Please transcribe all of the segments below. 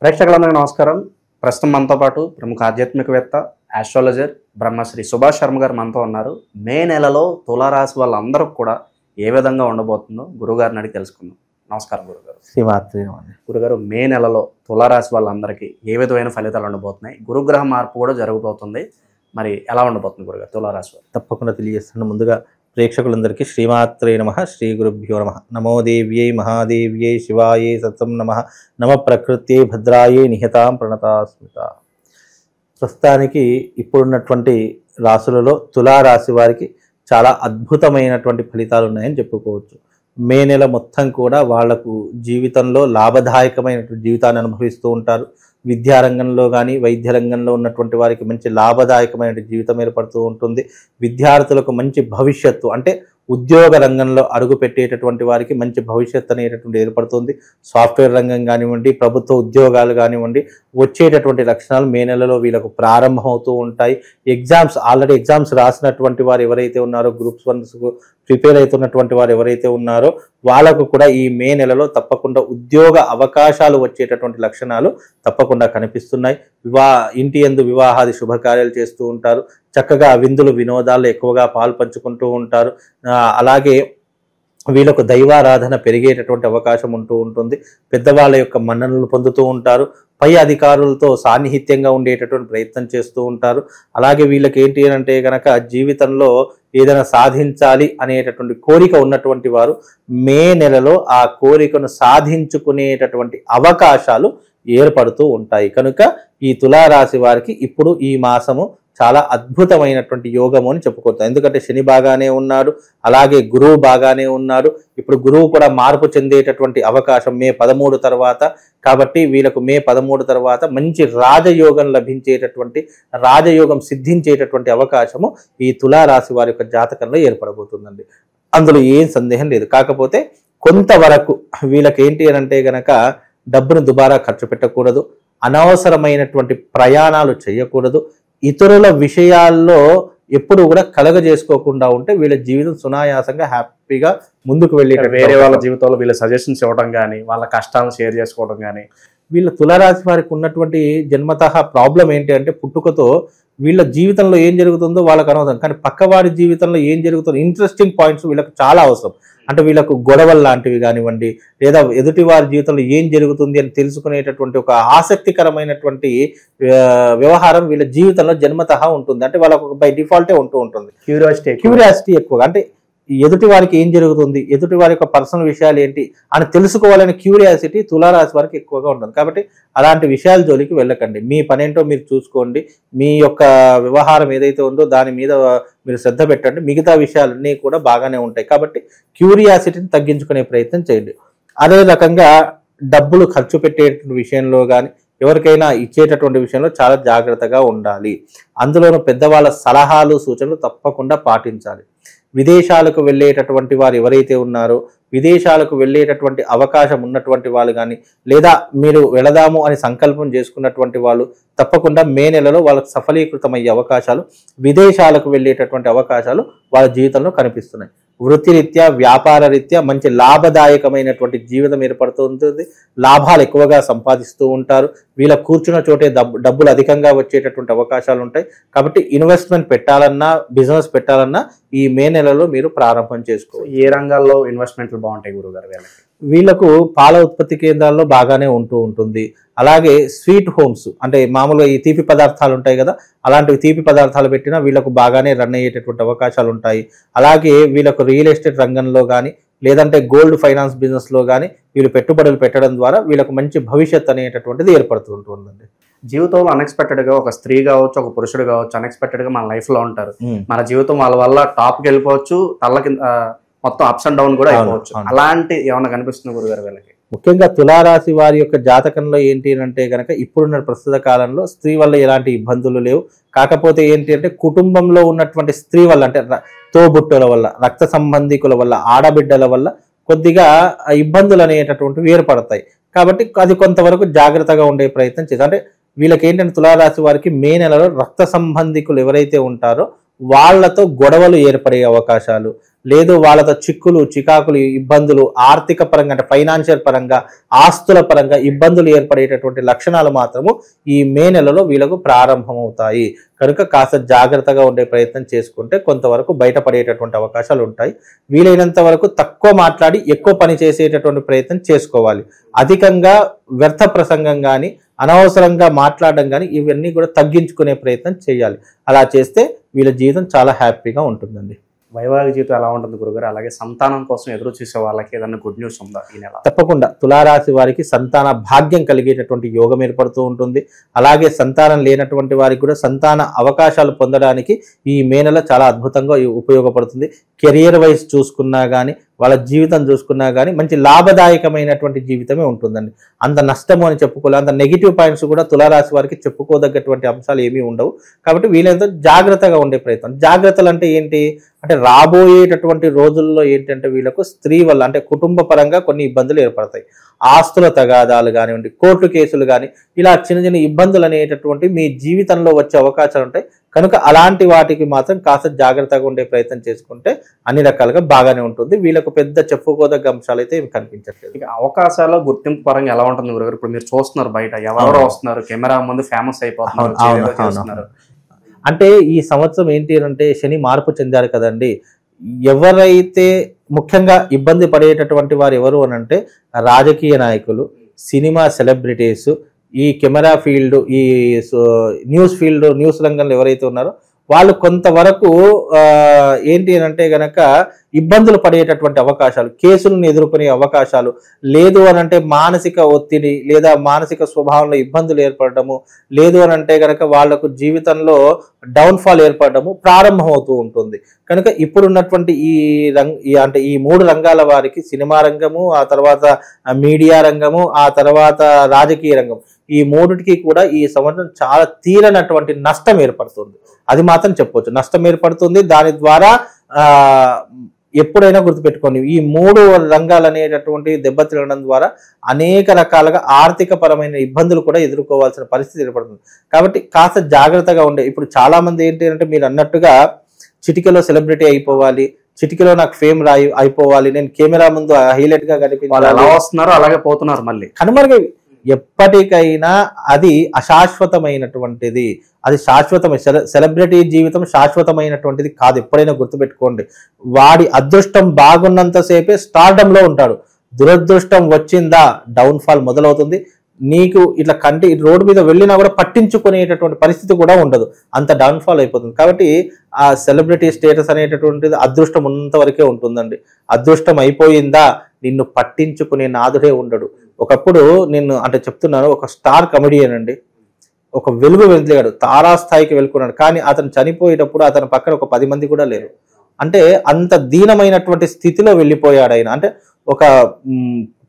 ప్రేక్షకులందరికీ నమస్కారం. ప్రస్తుతం మనతో పాటు ప్రముఖ ఆధ్యాత్మికవేత్త, ఆస్ట్రాలజర్ బ్రహ్మశ్రీ సుభాష్ శర్మ గారు మనతో ఉన్నారు. మే నెలలో తులారాశి వాళ్ళందరూ కూడా ఏ విధంగా ఉండబోతుందో గురుగారిని అడిగి తెలుసుకుందాం. నమస్కారం గురుగారు. శ్రీమాత్రి. గురుగారు, మే నెలలో తులారాశి వాళ్ళందరికీ ఏ విధమైన ఫలితాలు ఉండబోతున్నాయి? గురుగ్రహ మార్పు కూడా జరగబోతుంది. మరి ఎలా ఉండబోతుంది గురుగారు తులారాశి వారు? తప్పకుండా తెలియజేస్తున్నాను. ముందుగా ప్రేక్షకులందరికీ శ్రీమాత్రే నమః, శ్రీ గురుభ్యో నమః. నమో దేవ్యై మహాదేవ్యై శివాయై సత్యం నమః. నమ ప్రకృత్యై భద్రాయై నిహతాం ప్రణతాస్మిత. ప్రస్తుతానికి ఇప్పుడున్నటువంటి రాశులలో తులారాశి వారికి చాలా అద్భుతమైనటువంటి ఫలితాలు ఉన్నాయని చెప్పుకోవచ్చు. మే నెల మొత్తం కూడా వాళ్లకు జీవితంలో లాభదాయకమైనటువంటి జీవితాన్ని అనుభవిస్తూ ఉంటారు. విద్యారంగంలో కానీ వైద్య రంగంలో ఉన్నటువంటి వారికి మంచి లాభదాయకమైన జీవితం ఏర్పడుతూ ఉంటుంది. విద్యార్థులకు మంచి భవిష్యత్తు, అంటే ఉద్యోగ రంగంలో అడుగు పెట్టేటటువంటి వారికి మంచి భవిష్యత్తు అనేటటువంటి ఏర్పడుతుంది. సాఫ్ట్వేర్ రంగం కానివ్వండి, ప్రభుత్వ ఉద్యోగాలు కానివ్వండి, వచ్చేటటువంటి లక్షణాలు మే నెలలో వీళ్ళకు ప్రారంభమవుతూ ఉంటాయి. ఆల్రెడీ ఎగ్జామ్స్ రాసినటువంటి వారు ఎవరైతే ఉన్నారో, గ్రూప్స్ 1 ప్రిపేర్ అవుతున్నటువంటి వారు ఎవరైతే ఉన్నారో వాళ్ళకు కూడా ఈ మే నెలలో తప్పకుండా ఉద్యోగ అవకాశాలు వచ్చేటటువంటి లక్షణాలు తప్పకుండా కనిపిస్తున్నాయి. ఇంటి యందు వివాహాది శుభకార్యాలు చేస్తూ ఉంటారు. చక్కగా విందులు వినోదాలు ఎక్కువగా పాల్పంచుకుంటూ ఉంటారు. అలాగే వీళ్ళకు దైవారాధన పెరిగేటటువంటి అవకాశం ఉంటూ ఉంటుంది. పెద్దవాళ్ళ యొక్క మన్ననలు పొందుతూ ఉంటారు. పై అధికారులతో సాన్నిహిత్యంగా ఉండేటటువంటి ప్రయత్నం చేస్తూ ఉంటారు. అలాగే వీళ్ళకి ఏంటి అంటే కనుక జీవితంలో ఏదైనా సాధించాలి అనేటటువంటి కోరిక ఉన్నటువంటి వారు మే నెలలో ఆ కోరికను సాధించుకునేటటువంటి అవకాశాలు ఏర్పడుతూ ఉంటాయి. కనుక ఈ తులారాశి వారికి ఇప్పుడు ఈ మాసము చాలా అద్భుతమైనటువంటి యోగము అని చెప్పుకోవచ్చు. ఎందుకంటే శని బాగానే ఉన్నాడు, అలాగే గురువు బాగానే ఉన్నాడు. ఇప్పుడు గురువు కూడా మార్పు చెందేటటువంటి అవకాశం మే 13 తర్వాత. కాబట్టి వీళ్ళకు మే 13 తర్వాత మంచి రాజయోగం సిద్ధించేటటువంటి అవకాశము ఈ తులారాశి వారి యొక్క జాతకంలో ఏర్పడబోతుందండి. అందులో ఏం సందేహం లేదు. కాకపోతే కొంతవరకు వీళ్ళకి ఏంటి అని అంటే గనక డబ్బును దుబారా ఖర్చు పెట్టకూడదు, అనవసరమైనటువంటి ప్రయాణాలు చేయకూడదు, ఇతరుల విషయాల్లో ఎప్పుడు కూడా కలగజేసుకోకుండా ఉంటే వీళ్ళ జీవితం సునాయాసంగా హ్యాపీగా ముందుకు వెళ్ళి వేరే వాళ్ళ జీవితంలో వీళ్ళ సజెషన్స్ ఇవ్వడం కానీ, వాళ్ళ కష్టాలను షేర్ చేసుకోవడం కానీ. వీళ్ళ తులారాశి వారికి ఉన్నటువంటి జన్మతః ప్రాబ్లం ఏంటి అంటే పుట్టుకతో వీళ్ళ జీవితంలో ఏం జరుగుతుందో వాళ్ళకి అనవసరం, కానీ పక్కవారి జీవితంలో ఏం జరుగుతుందో ఇంట్రెస్టింగ్ పాయింట్స్ వీళ్ళకి చాలా అవసరం. అంటే వీళ్ళకు గొడవలు లాంటివి కానివ్వండి, లేదా ఎదుటి వారి జీవితంలో ఏం జరుగుతుంది అని తెలుసుకునేటటువంటి ఒక ఆసక్తికరమైనటువంటి వ్యవహారం వీళ్ళ జీవితంలో జన్మతః ఉంటుంది. అంటే వాళ్ళకు బై డిఫాల్టే ఉంటూ ఉంటుంది. క్యూరియాసిటీ ఎక్కువగా, అంటే ఎదుటి వారికి ఏం జరుగుతుంది, ఎదుటి వారి యొక్క పర్సనల్ విషయాలు ఏంటి అని తెలుసుకోవాలనే క్యూరియాసిటీ తులారాశి వారికి ఎక్కువగా ఉంటుంది. కాబట్టి అలాంటి విషయాల జోలికి వెళ్ళకండి. మీ పనేంటో మీరు చూసుకోండి. మీ యొక్క వ్యవహారం ఏదైతే ఉందో దాని మీద మీరు శ్రద్ధ పెట్టండి. మిగతా విషయాలన్నీ కూడా బాగానే ఉంటాయి. కాబట్టి క్యూరియాసిటీని తగ్గించుకునే ప్రయత్నం చేయండి. అదే రకంగా డబ్బులు ఖర్చు పెట్టేటువంటి విషయంలో కానీ, ఎవరికైనా ఇచ్చేటటువంటి విషయంలో చాలా జాగ్రత్తగా ఉండాలి. అందులోనూ పెద్దవాళ్ళ సలహాలు సూచనలు తప్పకుండా పాటించాలి. విదేశాలకు వెళ్ళేటటువంటి వారు ఎవరైతే ఉన్నారో, విదేశాలకు వెళ్ళేటటువంటి అవకాశం ఉన్నటువంటి వాళ్ళు కానీ, లేదా మీరు వెళదాము అని సంకల్పం చేసుకున్నటువంటి వాళ్ళు తప్పకుండా మే నెలలో వాళ్ళకు సఫలీకృతమయ్యే అవకాశాలు, విదేశాలకు వెళ్ళేటటువంటి అవకాశాలు వాళ్ళ జీవితంలో కనిపిస్తున్నాయి. వృత్తిరీత్యా, వ్యాపార రీత్యా మంచి లాభదాయకమైనటువంటి జీవితం ఏర్పడుతూ ఉంటుంది. లాభాలు ఎక్కువగా సంపాదిస్తూ ఉంటారు. వీళ్ళ కూర్చున్న చోటే డబ్బులు అధికంగా వచ్చేటటువంటి అవకాశాలు ఉంటాయి. కాబట్టి ఇన్వెస్ట్మెంట్ పెట్టాలన్నా, బిజినెస్ పెట్టాలన్నా ఈ మే నెలలో మీరు ప్రారంభం చేసుకోవాలి. ఏ రంగాల్లో ఇన్వెస్ట్మెంట్లు బాగుంటాయి గురుగారు? వీళ్ళకు పాల ఉత్పత్తి కేంద్రాల్లో బాగానే ఉంటూ ఉంటుంది. అలాగే స్వీట్ హోమ్స్, అంటే మామూలుగా ఈ తీపి పదార్థాలు ఉంటాయి కదా, అలాంటివి తీపి పదార్థాలు పెట్టినా వీళ్ళకు బాగానే రన్ అయ్యేటటువంటి అవకాశాలు ఉంటాయి. అలాగే వీళ్ళకు రియల్ ఎస్టేట్ రంగంలో కానీ, లేదంటే గోల్డ్ ఫైనాన్స్ బిజినెస్లో కానీ వీళ్ళు పెట్టుబడులు పెట్టడం ద్వారా వీళ్ళకు మంచి భవిష్యత్ అనేటటువంటిది ఏర్పడుతూ ఉంటుందండి. జీవితంలో అన్ఎక్స్పెక్టెడ్ గా ఒక స్త్రీ కావచ్చు, ఒక పురుషుడు కావచ్చు, అన్ఎక్స్పెక్టెడ్ గా మన లైఫ్ లో ఉంటారు. మన జీవితం వాళ్ళ వల్ల టాప్కి వెళ్ళిపోవచ్చు, తల్ల కింద మొత్తం అప్స్ అండ్ డౌన్ కూడా అయిపోవచ్చు. అలాంటి ఏమన్నా కనిపిస్తుంది గురుగారు వీళ్ళకి? ముఖ్యంగా తులారాశి వారి యొక్క జాతకంలో ఏంటి అంటే కనుక ఇప్పుడున్న ప్రస్తుత కాలంలో స్త్రీ వల్ల ఎలాంటి ఇబ్బందులు లేవు. కాకపోతే ఏంటి అంటే కుటుంబంలో ఉన్నటువంటి స్త్రీ వల్ల, అంటే తోబుట్టుల వల్ల, రక్త సంబంధికుల వల్ల, ఆడబిడ్డల వల్ల కొద్దిగా ఇబ్బందులు అనేటటువంటివి ఏర్పడతాయి. కాబట్టి అది కొంతవరకు జాగ్రత్తగా ఉండే ప్రయత్నం చేయాలి. అంటే వీళ్ళకి ఏంటంటే తులారాశి వారికి మే నెలలో రక్త సంబంధికులు ఎవరైతే ఉంటారో వాళ్లతో గొడవలు ఏర్పడే అవకాశాలు, లేదు వాళ్ళతో చిక్కులు చికాకులు ఇబ్బందులు ఆర్థిక పరంగా అంటే ఫైనాన్షియల్ పరంగా ఆస్తుల పరంగా ఇబ్బందులు ఏర్పడేటటువంటి లక్షణాలు మాత్రము ఈ మే నెలలో వీళ్ళకు ప్రారంభమవుతాయి. కనుక కాస్త జాగ్రత్తగా ఉండే ప్రయత్నం చేసుకుంటే కొంతవరకు బయటపడేటటువంటి అవకాశాలు ఉంటాయి. వీలైనంత వరకు తక్కువ మాట్లాడి ఎక్కువ పని చేసేటటువంటి ప్రయత్నం చేసుకోవాలి. అధికంగా వ్యర్థ ప్రసంగం కానీ అనవసరంగా మాట్లాడడం కానీ ఇవన్నీ కూడా తగ్గించుకునే ప్రయత్నం చేయాలి. అలా చేస్తే వీళ్ళ జీవితం చాలా హ్యాపీగా ఉంటుందండి. వైవాహిక జీవితం ఎలా ఉంటుంది గురుగారు? అలాగే సంతానం కోసం ఎదురు చూసే వాళ్ళకి ఏదైనా గుడ్ న్యూస్ ఉందా ఈ నెల? తప్పకుండా తులారాశి వారికి సంతాన భాగ్యం కలిగేటటువంటి యోగం ఏర్పడుతూ ఉంటుంది. అలాగే సంతానం లేనటువంటి వారికి కూడా సంతాన అవకాశాలు పొందడానికి ఈ మే నెల చాలా అద్భుతంగా ఉపయోగపడుతుంది. కెరియర్ వైజ్ చూసుకున్నా కానీ వాళ్ళ జీవితం చూసుకున్నా కానీ మంచి లాభదాయకమైనటువంటి జీవితమే ఉంటుందండి. అంత నష్టము అని చెప్పుకోలేదు, అంత నెగిటివ్ పాయింట్స్ కూడా తులారాశి వారికి చెప్పుకోదగ్గటువంటి అంశాలు ఏమీ ఉండవు. కాబట్టి వీళ్ళంతా జాగ్రత్తగా ఉండే ప్రయత్నం. జాగ్రత్తలు అంటే ఏంటి అంటే రాబోయేటటువంటి రోజుల్లో ఏంటంటే వీళ్ళకు స్త్రీ వల్ల అంటే కుటుంబ పరంగా కొన్ని ఇబ్బందులు ఏర్పడతాయి. ఆస్తుల తగాదాలు కానివ్వండి, కోర్టు కేసులు కానీ ఇలా చిన్న చిన్న ఇబ్బందులు అనేటటువంటి మీ జీవితంలో వచ్చే అవకాశాలు ఉంటాయి. కనుక అలాంటి వాటికి మాత్రం కాస్త జాగ్రత్తగా ఉండే ప్రయత్నం చేసుకుంటే అన్ని రకాలుగా బాగానే ఉంటుంది. వీళ్ళకు పెద్ద చెప్పుకోదగ్గ అంశాలు అయితే ఏమి కనిపించట్లేదు. ఇక అవకాశాలు గుర్తింపు పరంగా ఎలా ఉంటుంది గురుగారు? ఇప్పుడు మీరు చూస్తున్నారు బయట ఎవరెవరో వస్తున్నారు, కెమెరా ముందు ఫేమస్ అయిపోతున్నారు. అంటే ఈ సంవత్సరం ఏంటి అంటే శని మార్పు చెందారు కదండి. ఎవరైతే ముఖ్యంగా ఇబ్బంది పడేటటువంటి వారు ఎవరు అని అంటే రాజకీయ నాయకులు, సినిమా సెలబ్రిటీస్, ఈ కెమెరా ఫీల్డ్, ఈ న్యూస్ ఫీల్డ్, న్యూస్ రంగంలో ఎవరైతే ఉన్నారో వాళ్ళు కొంతవరకు ఏంటి అంటే గనక ఇబ్బందులు పడేటటువంటి అవకాశాలు, కేసులను ఎదుర్కొనే అవకాశాలు, లేదు అని అంటే మానసిక ఒత్తిడి లేదా మానసిక స్వభావంలో ఇబ్బందులు ఏర్పడటము, లేదు అని అంటే గనక వాళ్లకు జీవితంలో డౌన్ఫాల్ ఏర్పడము ప్రారంభమవుతూ ఉంటుంది. కనుక ఇప్పుడున్నటువంటి ఈ మూడు రంగాల వారికి సినిమా రంగము, ఆ తర్వాత మీడియా రంగము, ఆ తర్వాత రాజకీయ రంగం, ఈ మూడిటికి కూడా ఈ సంవత్సరం చాలా తీరనటువంటి నష్టం ఏర్పడుతుంది. అది మాత్రం చెప్పొచ్చు, నష్టం ఏర్పడుతుంది. దాని ద్వారా ఎప్పుడైనా గుర్తుపెట్టుకోండి, ఈ మూడు రంగాలు అనేటటువంటి దెబ్బతినడం ద్వారా అనేక రకాలుగా ఆర్థిక పరమైన ఇబ్బందులు కూడా ఎదుర్కోవాల్సిన పరిస్థితి ఏర్పడుతుంది. కాబట్టి కాస్త జాగ్రత్తగా ఉండే. ఇప్పుడు చాలా మంది ఏంటి అంటే మీరు అన్నట్టుగా చిటికలో సెలబ్రిటీ అయిపోవాలి, చిటికలో నాకు ఫేమ్ అయిపోవాలి, నేను కెమెరా ముందు హైలైట్ గా కనిపించాలి, ఎలా వస్తున్నారో అలాగే పోతున్నారు, మళ్ళీ కనుమరుగవి. ఎప్పటికైనా అది అశాశ్వతమైనటువంటిది, అది శాశ్వతమైన సెలబ్రిటీ జీవితం శాశ్వతమైనటువంటిది కాదు. ఎప్పుడైనా గుర్తుపెట్టుకోండి, వాడి అదృష్టం బాగున్నంతసేపే స్టార్డంలో ఉంటాడు. దురదృష్టం వచ్చిందా డౌన్ఫాల్ మొదలవుతుంది. నీకు ఇట్లా రోడ్డు మీద వెళ్ళినా కూడా పట్టించుకునేటటువంటి పరిస్థితి కూడా ఉండదు, అంత డౌన్ఫాల్ అయిపోతుంది. కాబట్టి ఆ సెలబ్రిటీ స్టేటస్ అనేటటువంటిది అదృష్టం ఉన్నంత వరకే ఉంటుందండి. అదృష్టం అయిపోయిందా నిన్ను పట్టించుకునే నాదుడే ఉండడు. ఒకప్పుడు నేను అంటే చెప్తున్నాను, ఒక స్టార్ కమెడియన్ అండి, ఒక వెలుగు వెలిగాడు, తారాస్థాయికి వెళ్ళుకున్నాడు. కానీ అతను చనిపోయేటప్పుడు అతని పక్కన ఒక 10 మంది కూడా లేరు. అంటే అంత దీనమైనటువంటి స్థితిలో వెళ్ళిపోయాడు ఆయన. అంటే ఒక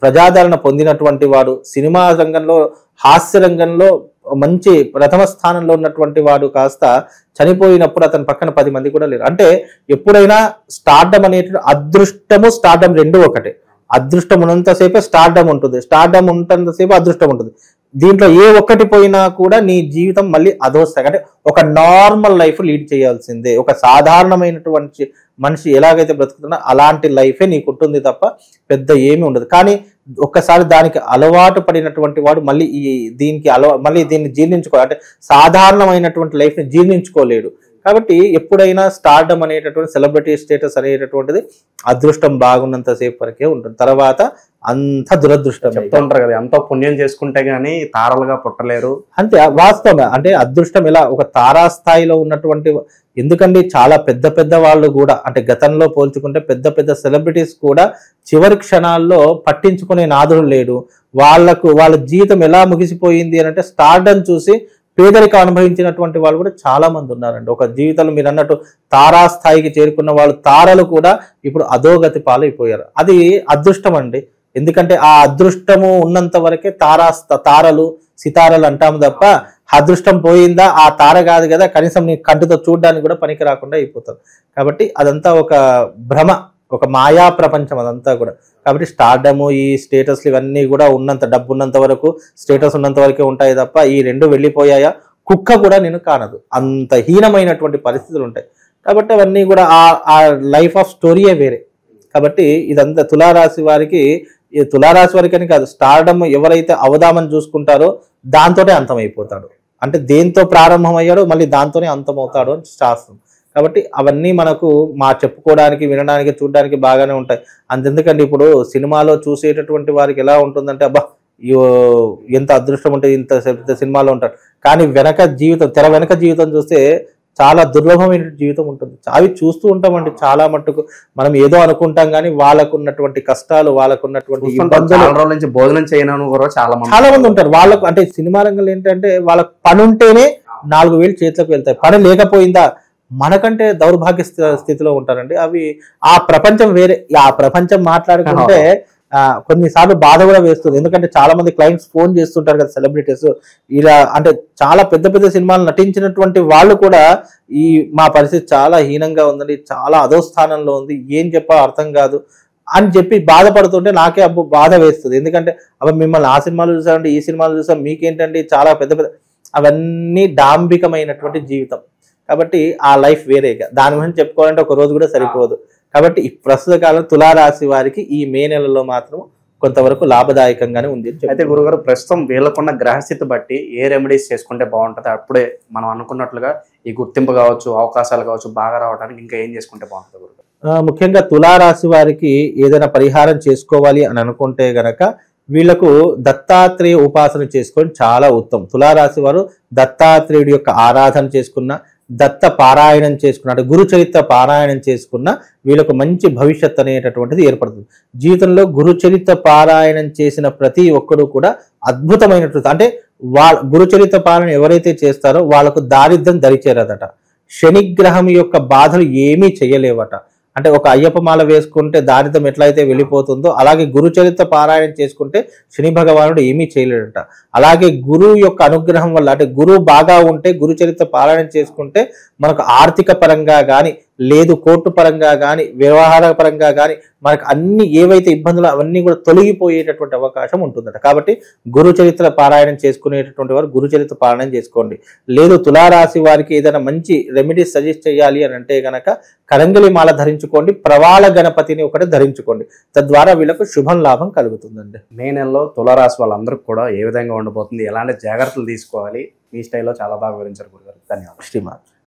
ప్రజాదరణ పొందినటువంటి వాడు, సినిమా రంగంలో హాస్య రంగంలో మంచి ప్రథమ స్థానంలో ఉన్నటువంటి వాడు కాస్త చనిపోయినప్పుడు అతని పక్కన 10 మంది కూడా లేరు. అంటే ఎప్పుడైనా స్టార్డమ్ అనేటువంటి అదృష్టము స్టార్డమ్ రెండు ఒకటే. అదృష్టం ఉన్నంతసేపే స్టార్డమ్ ఉంటుంది, స్టార్డమ్ ఉన్నంతసేపు అదృష్టం ఉంటుంది. దీంట్లో ఏ ఒక్కటి పోయినా కూడా నీ జీవితం మళ్ళీ అధోస్తాయి. అంటే ఒక నార్మల్ లైఫ్ లీడ్ చేయాల్సిందే. ఒక సాధారణమైనటువంటి మనిషి ఎలాగైతే బ్రతుకుతున్నా అలాంటి లైఫే నీకు ఉంటుంది తప్ప పెద్ద ఏమీ ఉండదు. కానీ ఒక్కసారి దానికి అలవాటు పడినటువంటి వాడు మళ్ళీ మళ్ళీ దీన్ని జీర్ణించుకోవాలి, అంటే సాధారణమైనటువంటి లైఫ్ని జీర్ణించుకోలేడు. కాబట్టి ఎప్పుడైనా స్టార్డమ్ అనేటటువంటి సెలబ్రిటీ స్టేటస్ అనేటటువంటిది అదృష్టం బాగున్నంతసేపు వరకే ఉంటుంది, తర్వాత అంత దురదృష్టం. చెప్తుంటారు కదా, ఎంతో పుణ్యం చేసుకుంటే గానీ తారలుగా పుట్టలేరు. అంతే వాస్తవం. అంటే అదృష్టం ఎలా ఒక తారాస్థాయిలో ఉన్నటువంటి, ఎందుకంటే చాలా పెద్ద పెద్ద వాళ్ళు కూడా అంటే గతంలో పోల్చుకుంటే పెద్ద పెద్ద సెలబ్రిటీస్ కూడా చివరి క్షణాల్లో పట్టించుకునే నాదుడు లేడు. వాళ్ళ జీవితం ఎలా ముగిసిపోయింది అని అంటే స్టార్డమ్ చూసి పేదరికం అనుభవించినటువంటి వాళ్ళు కూడా చాలా మంది ఉన్నారండి. ఒక జీవితంలో మీరు అన్నట్టు తారాస్థాయికి చేరుకున్న వాళ్ళు, తారలు కూడా ఇప్పుడు అధోగతి పాలైపోయారు. అది అదృష్టం అండి. ఎందుకంటే ఆ అదృష్టము ఉన్నంత వరకే తారలు సితారలు అంటాము తప్ప అదృష్టం పోయిందా ఆ తార కాదు కదా, కనీసం నీ కంటితో చూడడానికి కూడా పనికి రాకుండా అయిపోతారు. కాబట్టి అదంతా ఒక భ్రమ, ఒక మాయా ప్రపంచం అదంతా కూడా. కాబట్టి స్టార్డము, ఈ స్టేటస్లు ఇవన్నీ కూడా ఉన్నంత డబ్బు ఉన్నంత వరకు, స్టేటస్ ఉన్నంత వరకే ఉంటాయి తప్ప ఈ రెండు వెళ్ళిపోయాయా కుక్క కూడా నేను కానదు, అంత హీనమైనటువంటి పరిస్థితులు ఉంటాయి. కాబట్టి అవన్నీ కూడా ఆ లైఫ్ ఆఫ్ స్టోరీయే వేరే. కాబట్టి ఇదంతా తులారాశి వారికి, ఈ తులారాశి వారికి అని కాదు, స్టార్డమ్ ఎవరైతే అవదామని చూసుకుంటారో దాంతోనే అంతమైపోతాడు. అంటే దేంతో ప్రారంభమయ్యాడో మళ్ళీ దాంతోనే అంతమవుతాడు అని శాస్త్రం. కాబట్టి అవన్నీ మనకు చెప్పుకోవడానికి, వినడానికి, చూడడానికి బాగానే ఉంటాయి. అంతెందుకండి, ఇప్పుడు సినిమాలో చూసేటటువంటి వారికి ఎలా ఉంటుందంటే, అబ్బా ఎంత అదృష్టం ఉంటే ఇంత సినిమాలో ఉంటాడు, కానీ వెనక జీవితం, తెర వెనక జీవితం చూస్తే చాలా దుర్లభమైన జీవితం ఉంటుంది. అవి చూస్తూ ఉంటామండి. చాలా మట్టుకు మనం ఏదో అనుకుంటాం, కానీ వాళ్ళకున్నటువంటి కష్టాలు, వాళ్ళకున్నటువంటి ఇబ్బందుల నుంచి భోజనం చేయను కూడా చాలా మంది ఉంటారు. వాళ్ళకు అంటే సినిమా రంగంలో ఏంటంటే వాళ్ళకు పని ఉంటేనే 4,000 చేతిలోకి వెళ్తాయి. పని లేకపోయిందా మనకంటే దౌర్భాగ్య స్థితిలో ఉంటారండి. అవి ఆ ప్రపంచం వేరే. ఆ ప్రపంచం మాట్లాడుకుంటే కొన్నిసార్లు బాధ కూడా వేస్తుంది. ఎందుకంటే చాలా మంది క్లయింట్స్ ఫోన్ చేస్తుంటారు కదా, సెలబ్రిటీస్ ఇలా, అంటే చాలా పెద్ద పెద్ద సినిమాలు నటించినటువంటి వాళ్ళు కూడా మా పరిస్థితి చాలా హీనంగా ఉందండి, చాలా అధోస్థానంలో ఉంది, ఏం చెప్పాలో అర్థం కాదు అని చెప్పి బాధపడుతుంటే నాకే బాధ వేస్తుంది. ఎందుకంటే మిమ్మల్ని ఆ సినిమాలు చూసామంటే, ఈ సినిమాలు చూసాం, మీకేంటండి చాలా పెద్ద పెద్ద, అవన్నీ డాంబికమైనటువంటి జీవితం. కాబట్టి ఆ లైఫ్ వేరేగా, దాని గురించి చెప్పుకోవాలంటే ఒక రోజు కూడా సరిపోదు. కాబట్టి ఈ ప్రస్తుత కాలం తులారాశి వారికి ఈ మే నెలలో మాత్రం కొంతవరకు లాభదాయకంగానే ఉంది. అయితే గురుగారు, ప్రస్తుతం వీళ్ళకున్న గ్రహస్థితి బట్టి ఏ రెమెడీస్ చేసుకుంటే బాగుంటుంది? అప్పుడే మనం అనుకున్నట్లుగా ఈ గుర్తింపు కావచ్చు, అవకాశాలు కావచ్చు బాగా రావడానికి ఇంకా ఏం చేసుకుంటే బాగుంటుంది గురుగారు? ముఖ్యంగా తులారాశి వారికి ఏదైనా పరిహారం చేసుకోవాలి అని అనుకుంటే గనక వీళ్లకు దత్తాత్రేయ ఉపాసన చేసుకొని చాలా ఉత్తమం. తులారాశి వారు దత్తాత్రేయుడి యొక్క ఆరాధన చేసుకున్న, దత్త పారాయణం చేసుకున్న, అంటే గురు చరిత్ర పారాయణం చేసుకున్న వీళ్ళకు మంచి భవిష్యత్ అనేటటువంటిది ఏర్పడుతుంది. జీవితంలో గురు చరిత్ర పారాయణం చేసిన ప్రతి ఒక్కరు కూడా అద్భుతమైనటువంటి, అంటే గురు చరిత్ర పారాయణం ఎవరైతే చేస్తారో వాళ్ళకు దారిద్ర్యం దరిచేరదట. శనిగ్రహం యొక్క బాధలు ఏమీ చేయలేవట. అంటే ఒక అయ్యప్ప మాల వేసుకుంటే దారిద్ర్యం ఎట్లయితే వెళ్ళిపోతుందో, అలాగే గురు చరిత్ర పారాయణం చేసుకుంటే శని భగవానుడు ఏమీ చేయలేడట. అలాగే గురువు యొక్క అనుగ్రహం వల్ల, అంటే గురువు బాగా ఉంటే గురు చరిత్ర పారాయణం చేసుకుంటే మనకు ఆర్థిక పరంగా కానీ, లేదు కోర్టు పరంగా కానీ, వ్యవహార పరంగా కానీ మనకు అన్ని ఏవైతే ఇబ్బందులు అవన్నీ కూడా తొలగిపోయేటటువంటి అవకాశం ఉంటుందట. కాబట్టి గురు చరిత్ర పారాయణం చేసుకునేటటువంటి వారు గురు చరిత్ర పారాయణం చేసుకోండి. లేదు తులారాశి వారికి ఏదైనా మంచి రెమెడీస్ సజెస్ట్ చేయాలి అని అంటే గనక కరంగలి మాల ధరించుకోండి, ప్రవాళ గణపతిని ఒకటి ధరించుకోండి. తద్వారా వీళ్ళకు శుభం లాభం కలుగుతుందండి. మే నెలలో తులారాశి వాళ్ళందరికీ కూడా ఏ విధంగా ఉండబోతుంది, ఎలాంటి జాగ్రత్తలు తీసుకోవాలి, మీ స్టైల్లో చాలా బాగా వివరించారు గురుగారు. ధన్యవాదాలు. శ్రీమాన్.